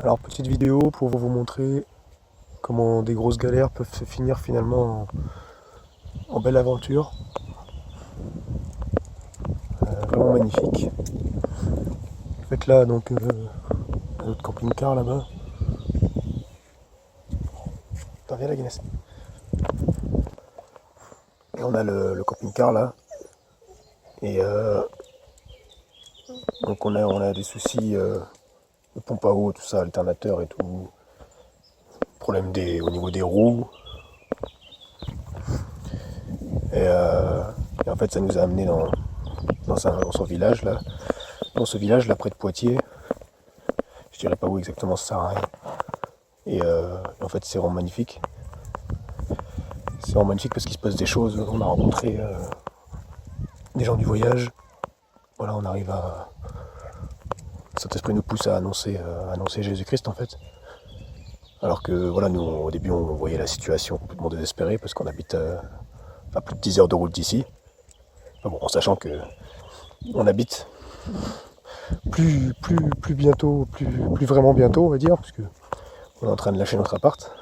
Alors petite vidéo pour vous montrer comment des grosses galères peuvent se finir finalement en belle aventure. Vraiment magnifique. En fait là donc notre camping-car là-bas. Attends, viens là Guinness. Et on a le camping-car là. Et donc on a des soucis de pompe à eau, tout ça, alternateur et tout. Problème au niveau des roues. Et en fait ça nous a amené dans son village là. Dans ce village là près de Poitiers. Je dirais pas où exactement, ça sert à rien. Et en fait c'est vraiment magnifique. C'est vraiment magnifique parce qu'il se passe des choses. On a rencontré des gens du voyage. Voilà, on arrive à... Saint-Esprit nous pousse à annoncer Jésus-Christ en fait. Alors que voilà, nous au début on voyait la situation complètement désespérée parce qu'on habite à plus de 10 heures de route d'ici. Enfin bon, en sachant que on habite plus bientôt, plus vraiment bientôt on va dire, parce que on est en train de lâcher notre appart,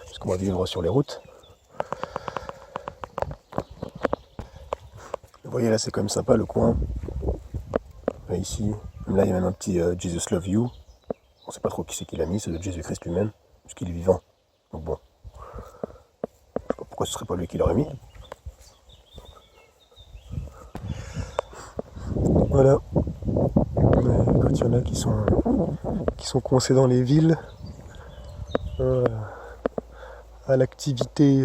parce qu'on va vivre sur les routes. Vous voyez là c'est quand même sympa le coin. Là, ici, là il y a même un petit Jesus Love You. On sait pas trop qui c'est qui l'a mis, c'est de Jésus-Christ lui-même, parce qu'il est vivant. Donc bon. Je sais pas pourquoi ce serait pas lui qui l'aurait mis. Voilà. Quand il y en a qui sont coincés dans les villes, à l'activité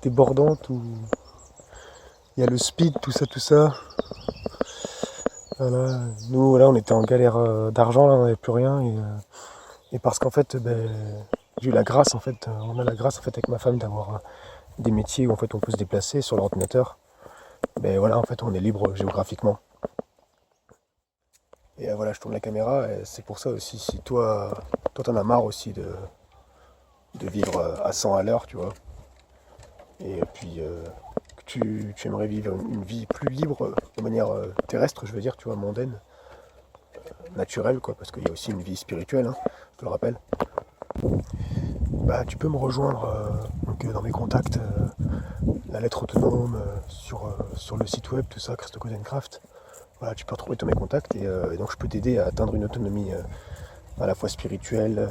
débordante, où il y a le speed, tout ça. Voilà. Nous, voilà, on était en galère d'argent, là, on n'avait plus rien. Et parce qu'en fait, j'ai eu la grâce, en fait, on a la grâce en fait, avec ma femme d'avoir des métiers où en fait, on peut se déplacer sur l'ordinateur. Voilà, en fait, on est libre géographiquement. Et voilà, je tourne la caméra, et c'est pour ça aussi, si toi t'en as marre aussi de vivre à 100 à l'heure, tu vois, et puis que tu aimerais vivre une vie plus libre, de manière terrestre, je veux dire, tu vois, mondaine, naturelle, quoi, parce qu'il y a aussi une vie spirituelle, hein, je te le rappelle. Tu peux me rejoindre donc, dans mes contacts, la lettre autonome, sur le site web, tout ça, Christo Craft. Voilà, tu peux retrouver tous mes contacts et donc je peux t'aider à atteindre une autonomie à la fois spirituelle,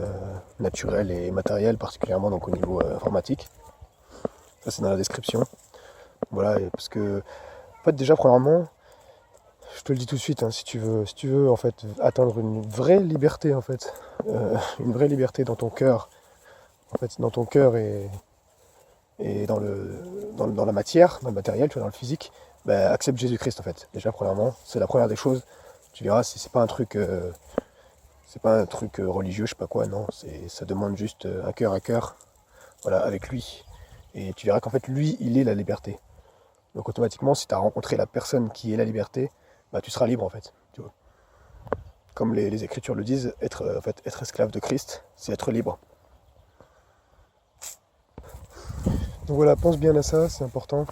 naturelle et matérielle, particulièrement donc au niveau informatique. Ça c'est dans la description. Voilà, parce que en fait déjà premièrement, je te le dis tout de suite, hein, si tu veux en fait atteindre une vraie liberté en fait, une vraie liberté dans ton cœur, en fait dans ton cœur et dans la matière, dans le matériel, tu vois, dans le physique, accepte Jésus-Christ en fait. Déjà premièrement, c'est la première des choses. Tu verras, c'est pas un truc religieux, je sais pas quoi, non, ça demande juste un cœur à cœur, voilà, avec lui. Et tu verras qu'en fait lui, il est la liberté. Donc automatiquement, si tu as rencontré la personne qui est la liberté, tu seras libre en fait. Tu vois. Comme les Écritures le disent, être esclave de Christ, c'est être libre. Donc voilà, pense bien à ça, c'est important.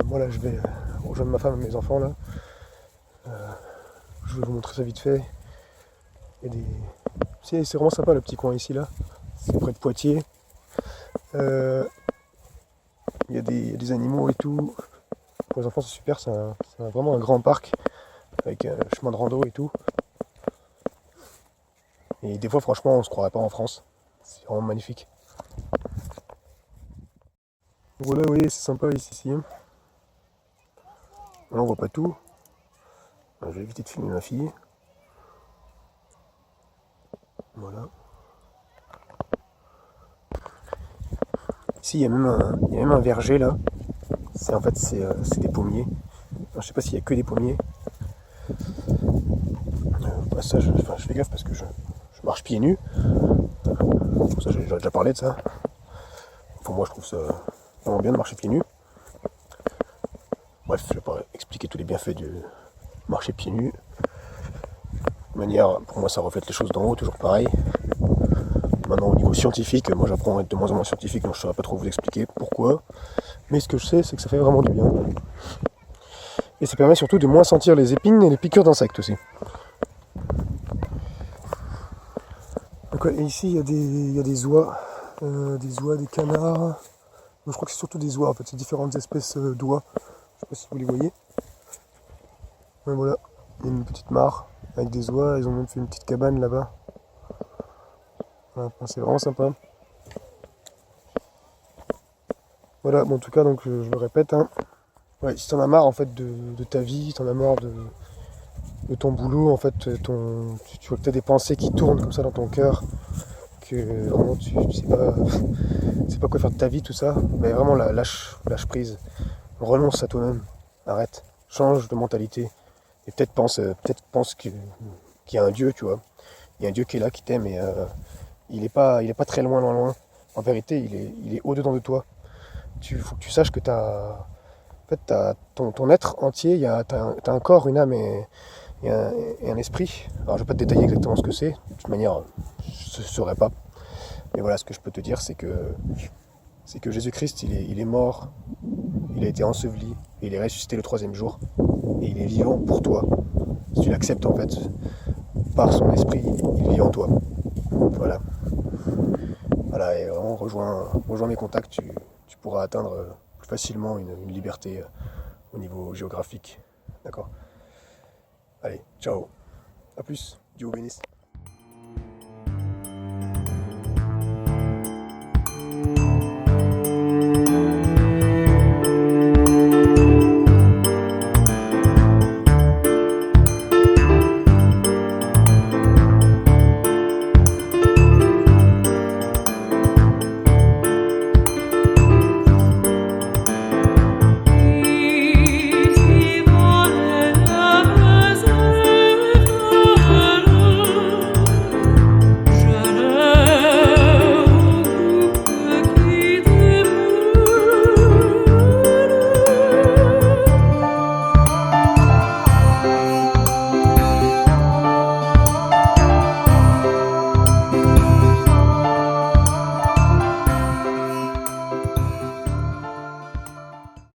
Moi là, je vais rejoindre ma femme et mes enfants là. Je vais vous montrer ça vite fait. C'est vraiment sympa le petit coin ici là. C'est près de Poitiers. Il y a des animaux et tout. Pour les enfants c'est super, c'est vraiment un grand parc avec un chemin de rando et tout. Et des fois franchement on se croirait pas en France. C'est vraiment magnifique. Voilà, vous voyez, c'est sympa ici. Là on voit pas tout. Je vais éviter de filmer ma fille. Voilà. Ici il y a même un verger là. C'est des pommiers. Alors, je sais pas s'il y a que des pommiers. Ça je fais gaffe parce que je marche pieds nus. Ça j'aurais déjà parlé de ça. Pour moi je trouve ça vraiment bien de marcher pieds nus. Bref, je vais pas expliquer tous les bienfaits du marcher pieds nus. De manière, pour moi ça reflète les choses d'en haut, toujours pareil. Maintenant au niveau scientifique, moi j'apprends à être de moins en moins scientifique, donc je ne saurais pas trop vous expliquer pourquoi. Mais ce que je sais, c'est que ça fait vraiment du bien. Et ça permet surtout de moins sentir les épines et les piqûres d'insectes aussi. Donc ouais, et ici il y a des oies, des canards. Donc, je crois que c'est surtout des oies en fait, c'est différentes espèces d'oies. Je sais pas si vous les voyez. Ouais, voilà, il y a une petite mare avec des oies, ils ont même fait une petite cabane là-bas. Voilà, enfin, c'est vraiment sympa. Voilà, bon, en tout cas, donc je me répète, hein. Ouais, si t'en as marre en fait de ta vie, t'en as marre de ton boulot, en fait, tu vois que t'as des pensées qui tournent comme ça dans ton cœur, que vraiment tu sais pas quoi faire de ta vie, tout ça, mais vraiment lâche prise, renonce à toi-même, arrête, change de mentalité, et peut-être pense qu'il y a un Dieu, tu vois, il y a un Dieu qui est là, qui t'aime, et il est pas très loin, loin, loin. En vérité, il est au-dedans de toi. Faut que tu saches que en fait, ton être entier, t'as un corps, une âme et un esprit. Alors je vais pas te détailler exactement ce que c'est, de toute manière, je ne saurais pas. Mais voilà, ce que je peux te dire, c'est que Jésus-Christ, il est mort, il a été enseveli, et il est ressuscité le troisième jour, et il est vivant pour toi. Si tu l'acceptes en fait, par son esprit, il vit en toi. Voilà. Voilà, et vraiment, rejoins mes contacts, tu pourras atteindre plus facilement une liberté au niveau géographique. D'accord? Allez, ciao. À plus. Dieu vous bénisse.